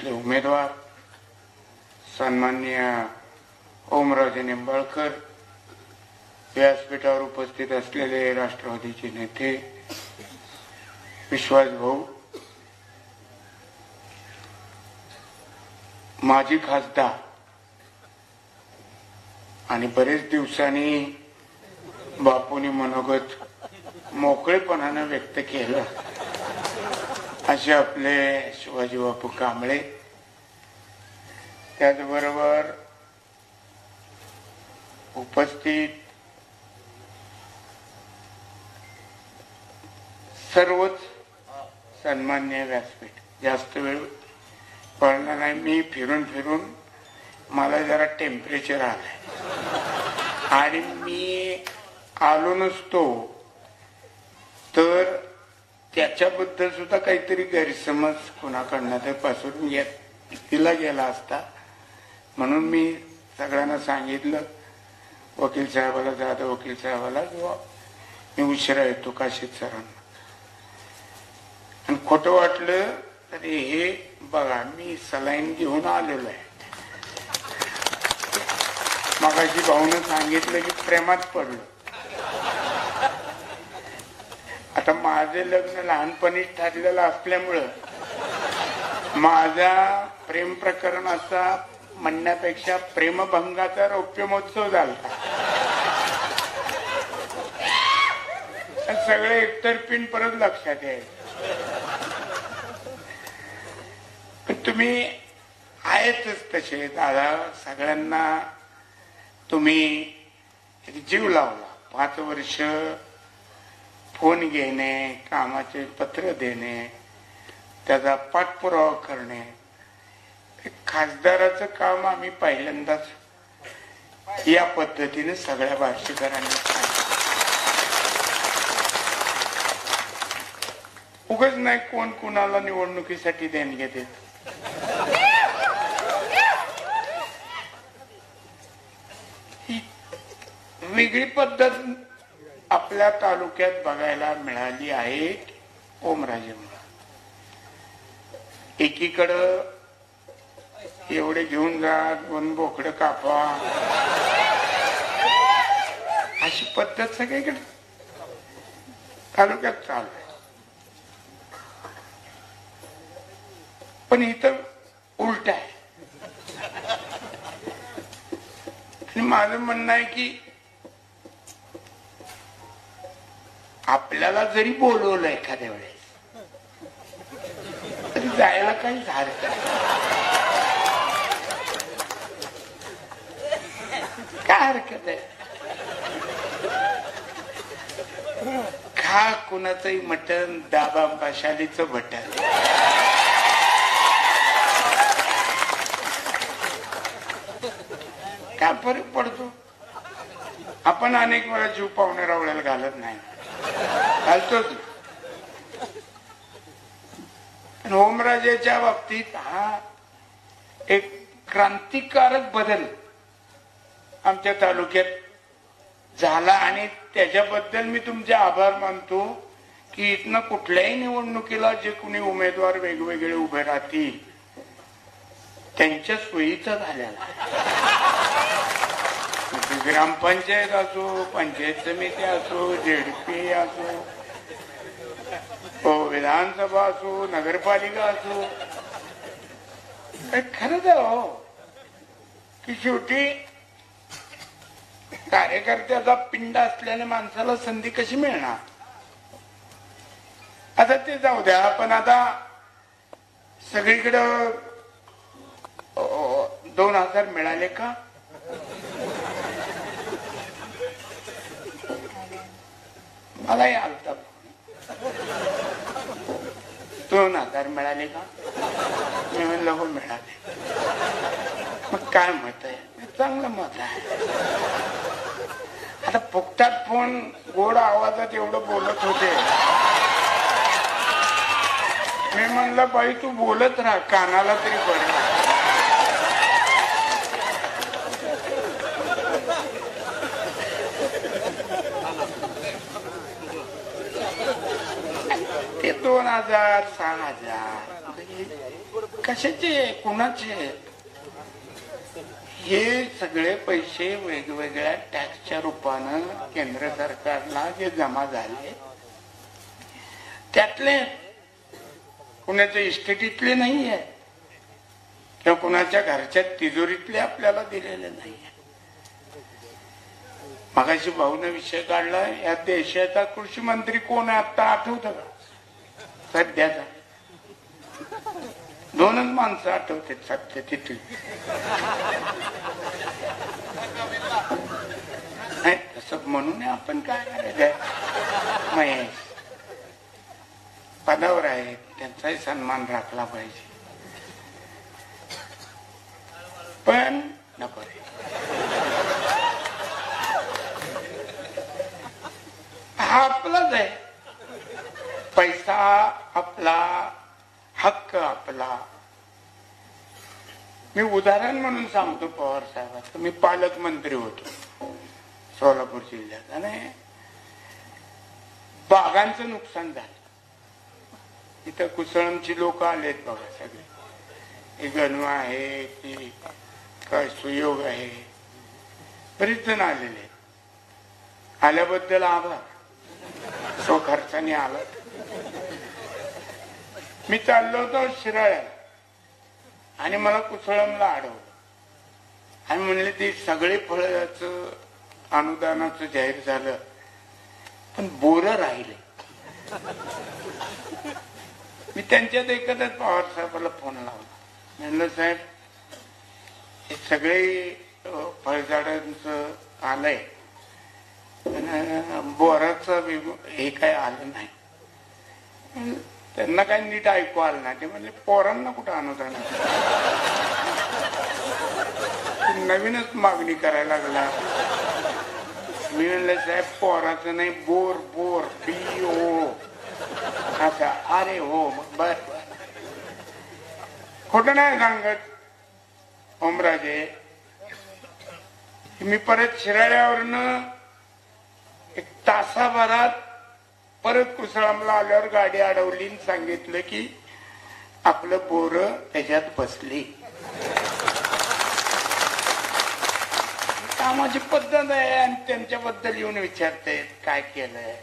उमेदवार सन्माननीय ओमराजे निंबाळकर, व्यासपीठावर उपस्थित असलेले राष्ट्रवादीचे नेते विश्वास भाऊ, माजी खासदार आणि बरेच दिवसांनी बापूंनी मनोगत मोकळेपणाने व्यक्त केलं असे आपले शिवाजी बापू कांबळे, त्याचबरोबर उपस्थित सर्वच सन्माननीय व्यासपीठ. जास्त वेळ पडला नाही, मी फिरून फिरून मला जरा टेम्परेचर आलंय आणि मी आलो नसतो तर त्याच्याबद्दल सुद्धा काहीतरी गैरसमज कोणाकडनं तर पासून तिला गेला असता. म्हणून मी सगळ्यांना सांगितलं, वकील साहेबाला, जाधव वकील साहेबाला, किंवा मी उशिरा येतो काशीद सरांना. आणि खोटं वाटलं तरी हे बघा, मी सलाईन घेऊन आलेलो आहे. मगाशी भाऊनं सांगितलं की प्रेमात पडलो. आता माझे लग्न लहानपणीच ठरलेलं असल्यामुळं माझा प्रेम प्रकरणाचा म्हणण्यापेक्षा प्रेमभंगाचा रौप्य महोत्सव झाला. सगळे एकतर्फीन परत लक्षात यायचं. तुम्ही आहेतच तसे दादा, सगळ्यांना तुम्ही जीव लावला. 5 वर्ष फोन घेणे, कामाचे पत्र देणे, त्याचा पाठपुरावा करणे, खासदाराचं काम आम्ही पहिल्यांदाच या पद्धतीने सगळ्या बार्शीकरांनी उगाच नाही कोण कुणाला निवडणुकीसाठी देणगे देत. ही वेगळी पद्धत आपल्या तालुक्यात बघायला मिळाली आहे. ओमराजे एकीकडं एवढे घेऊन जा, 2 बोकडं कापा, अशी पद्धत सगळीकडे तालुक्यात चालू आहे. पण इथं उलट आहे. आणि माझं म्हणणं आहे की आपल्याला जरी बोलवलं एखाद्या वेळेस तरी जायला काही झालं काय हरकत आहे. खा कुणाचंही मटण, दाबा मशालीचं बटन. काय फरक पडतो. आपण अनेक वेळा जीव पाहुणे रावळ्याला घालत नाही, घालतोच. ओमराजेच्या बाबतीत हा एक क्रांतिकारक बदल आमच्या तालुक्यात झाला आणि त्याच्याबद्दल मी तुमचे आभार मानतो की इथनं कुठल्याही निवडणुकीला जे कुणी उमेदवार वेगवेगळे उभे राहतील त्यांच्या सोयीचा झालेला. ग्रामपंचायत असो, पंचायत समिती असो, झेडपी असो, विधानसभा असो, नगरपालिका असो, खरंच आहे हो की शेवटी कार्यकर्त्याचा पिंड असलेल्या माणसाला संधी कशी मिळणार. आता ते जाऊ द्या, पण आता सगळीकडं 2000 मिळाले का? मलाही आलता 2000 मिळाले का? मी म्हणलं हो मिळाले. मग काय मत आहे? चांगलं मत आहे. आता फुकटात फोन गोड आवाजात एवढं बोलत होते. मी म्हणलं बाई तू बोलत राहा, कानाला तरी बरं. ते 2000, 6000 कशाचे कुणाचे हे सगळे पैसे वेगवेगळ्या टॅक्सच्या रूपानं केंद्र सरकारला जे जमा झाले त्यातले कुणाच्या इस्टेटीतले नाही आहे किंवा कुणाच्या घरच्या तिजोरीतले आपल्याला दिलेले नाही आहे. मगाशी भाऊने विषय काढला या देशाचा कृषी मंत्री कोण आहे आता आठवतं का? सध्याचा दोनच माणसं आठवते सध्या तिथली. तसं म्हणून आपण काय करायचं महेश पदावर आहे त्यांचाही सन्मान राखला पाहिजे पण नको रे हा आपलाच आहे पैसा आपला हक्क आपला. मी उदाहरण म्हणून सांगतो पवार साहेबांचं. मी पालकमंत्री होतो सोलापूर जिल्ह्यात आणि बागांचं नुकसान झालं. इथं कुसळमची लोक आलेत बघा सगळे. हे गणू आहे की काय सुयोग आहे बरीच जण आलेले. आल्याबद्दल आभार. सो खर्चाने आला. मी चाललो होतो शिराळ्याला आणि मला कुसळमला अडवलं आणि म्हणले ते सगळे फळाचं अनुदानाचं जाहीर झालं पण बोरं राहिले. मी त्यांच्यात एकच पवार साहेबाला फोन लावला. म्हणलं साहेब हे सगळे फळझाडांचं आलंय बोराचं हे काय आलं नाही. त्यांना काय नीट ऐकू आलं नाही. ते म्हणले पोरांना कुठं अनुदान नवीनच मागणी करायला लागला. मी म्हणलं साहेब पोराचं नाही बोर बोर BO. अच्छा अरे हो बर खोटं नाही सांगत ओमराजे. मी परत शिराळ्यावरनं एक तासाभरात परत कुसळमला आल्यावर गाडी अडवली आणि सांगितलं की आपलं बोर त्याच्यात बसली. कामाची पद्धत आहे आणि त्यांच्याबद्दल येऊन विचारते काय केलंय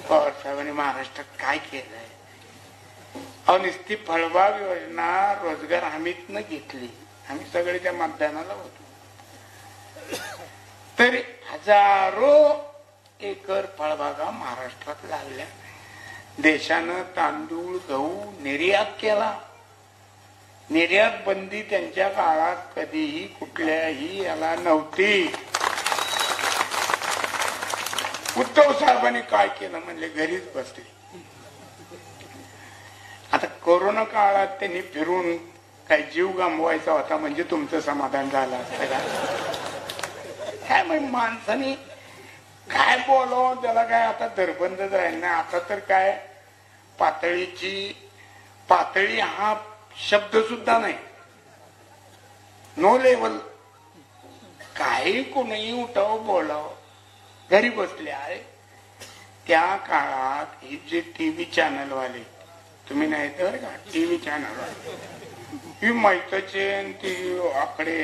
पवार साहेबांनी महाराष्ट्रात काय केलंय. नुसती फळबाग योजना रोजगार हमीतनं घेतली. आम्ही सगळे त्या मतदानाला होतो. तरी हजारो एकर फळबागा महाराष्ट्रात लागल्या. देशानं तांदूळ गहू निर्यात केला. निर्यात बंदी त्यांच्या काळात कधीही कुठल्याही याला नव्हती. उद्धव साहेबांनी काय केलं म्हणले घरीच बसले. आता कोरोना काळात त्यांनी फिरून काही जीव गमवायचा होता म्हणजे तुमचं समाधान झालं असतं का? काय मग माणसाने काय बोलावं त्याला काय आता दरबंदच राहील ना. आता तर काय पातळी हा शब्द सुद्धा नाही. नो लेवल काही कोणीही उठावं बोलावं घरी बसले आहे. त्या काळात हे जे टीव्ही चॅनल वाले तुम्ही नाही तर का टीव्ही चॅनल वाले ही माहितीचे ती आकडे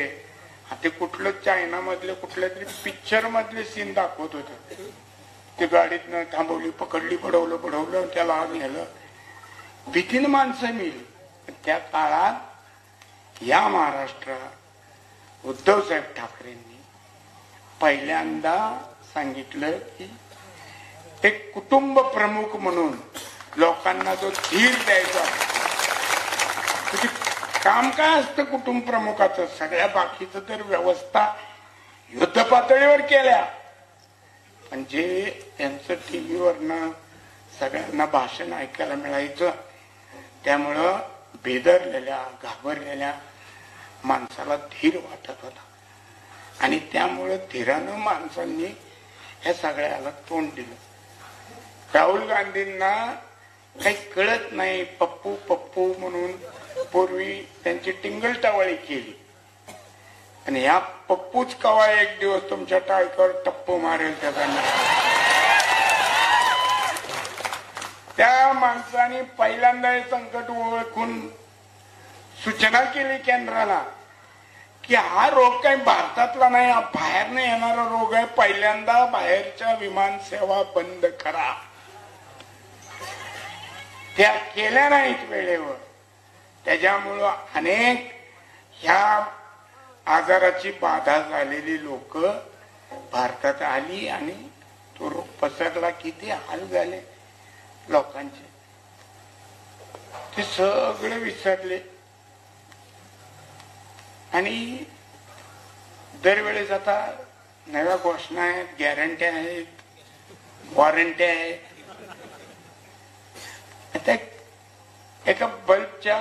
ते कुठलं चायना मधले कुठल्या तरी पिक्चर मधले सीन दाखवत होते. ते गाडीतनं थांबवली पकडली पडवलं त्याला आग नेलं. भीतीनं माणसं मिली. त्या काळात या महाराष्ट्रात उद्धव साहेब ठाकरेंनी पहिल्यांदा सांगितलं की एक कुटुंब प्रमुख म्हणून लोकांना जो धीर द्यायचा काम काय असतं कुटुंब प्रमुखाचं. सगळ्या बाकीचं तर व्यवस्था युद्ध पातळीवर केल्या पण जे त्यांचं टीव्हीवरनं सगळ्यांना भाषण ऐकायला मिळायचं त्यामुळं बेदरलेल्या घाबरलेल्या माणसाला धीर वाटत होता आणि त्यामुळं धीरानं माणसांनी या सगळ्याला तोंड दिलं. राहुल गांधींना काही कळत नाही. पप्पू पप्पू म्हणून पूर्वी त्यांची टिंगलटावाळी केली आणि ह्या पप्पूच कवा एक दिवस तुमच्या टाळक्यावर टप्पू मारेल त्याचा. त्या माणसाने पहिल्यांदा हे संकट ओळखून सूचना केली केंद्राला की हा रोग काही भारतातला नाही, हा बाहेरनं येणारा रोग आहे, पहिल्यांदा बाहेरच्या विमान सेवा बंद करा. त्या केल्या नाहीत वेळेवर. त्याच्यामुळं अनेक ह्या आजाराची बाधा झालेली लोक भारतात आली आणि तो रोग पसरला. किती हाल झाले लोकांचे, ते सगळे विसरले. आणि दरवेळेस आता नव्या घोषणा आहेत, गॅरंट्या आहेत, वॉरंट्या आहेत. आता एका बल्बच्या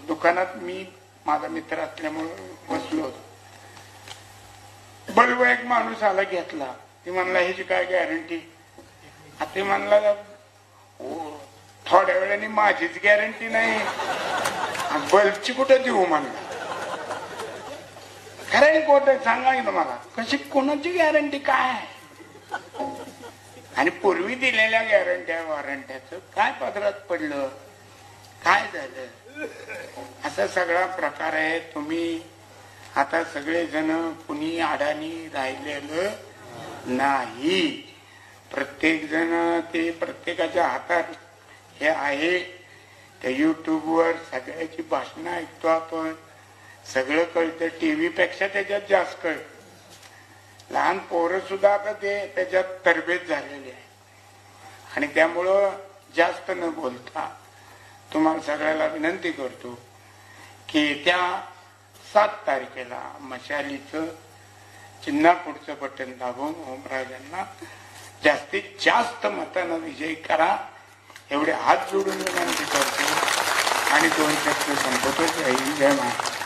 दुकानात मी माझा मित्र असल्यामुळे बसलो होतो. बल्ब एक माणूस आला घेतला. ती म्हणला ह्याची काय गॅरंटी? ते म्हणला थोड्या वेळाने माझीच गॅरंटी नाही, बल्बची कुठं देऊ म्हणला. खरं कोट सांगा ना मला, कशी कोणाची गॅरंटी काय? आणि पूर्वी दिलेल्या गॅरंट्या वॉरंट्याचं काय पदरात पडलं, काय झालं? असा सगळा प्रकार आहे. तुम्ही आता सगळेजण कुणी अडाणी राहिलेलं नाही. प्रत्येक जण ते प्रत्येकाच्या हातात हे आहे. त्या युट्यूबवर सगळ्याची भाषणं ऐकतो आपण, सगळं कळतं. टीव्ही पेक्षा त्याच्यात जास्त कळतं. लहान पोरं सुद्धा आता ते त्याच्यात तरबेज झालेली आहे. आणि त्यामुळं जास्त न बोलता तुम्हाला सगळ्याला विनंती करतो की त्या 7 तारखेला मशालीचं चिन्हा पुढचं बटन दाबून ओमराजांना जास्तीत जास्त मतानं विजयी करा, एवढे हात जोडून विनंती करतो. आणि 2 शब्द संपवतो. जय हिंद, जय महाराष्ट्र.